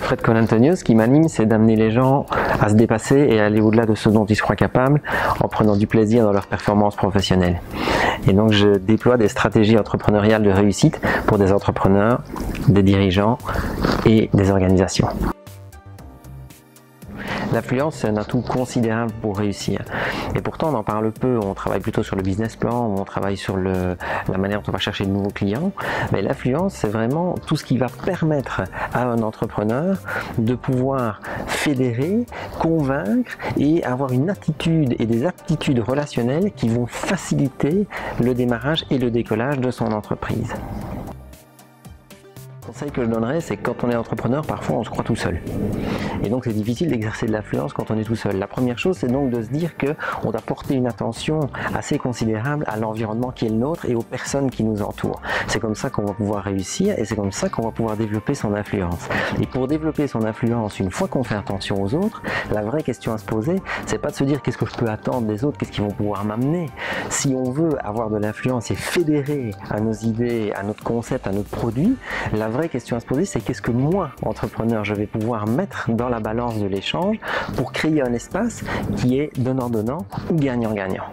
Fred Colantonius, ce qui m'anime, c'est d'amener les gens à se dépasser et à aller au-delà de ce dont ils se croient capables en prenant du plaisir dans leur performance professionnelle. Et donc je déploie des stratégies entrepreneuriales de réussite pour des entrepreneurs, des dirigeants et des organisations. L'affluence, c'est un atout considérable pour réussir. Et pourtant, on en parle peu. On travaille plutôt sur le business plan, on travaille sur la manière dont on va chercher de nouveaux clients. Mais l'affluence, c'est vraiment tout ce qui va permettre à un entrepreneur de pouvoir fédérer, convaincre et avoir une attitude et des aptitudes relationnelles qui vont faciliter le démarrage et le décollage de son entreprise. Le conseil que je donnerais, c'est que quand on est entrepreneur, parfois on se croit tout seul. Et donc c'est difficile d'exercer de l'influence quand on est tout seul. La première chose, c'est donc de se dire qu'on doit porter une attention assez considérable à l'environnement qui est le nôtre et aux personnes qui nous entourent. C'est comme ça qu'on va pouvoir réussir et c'est comme ça qu'on va pouvoir développer son influence. Et pour développer son influence, une fois qu'on fait attention aux autres, la vraie question à se poser, c'est pas de se dire qu'est-ce que je peux attendre des autres, qu'est-ce qu'ils vont pouvoir m'amener. Si on veut avoir de l'influence et fédérer à nos idées, à notre concept, à notre produit, la vraie question à se poser, c'est qu'est-ce que moi, entrepreneur, je vais pouvoir mettre dans la balance de l'échange pour créer un espace qui est donnant-donnant ou gagnant-gagnant.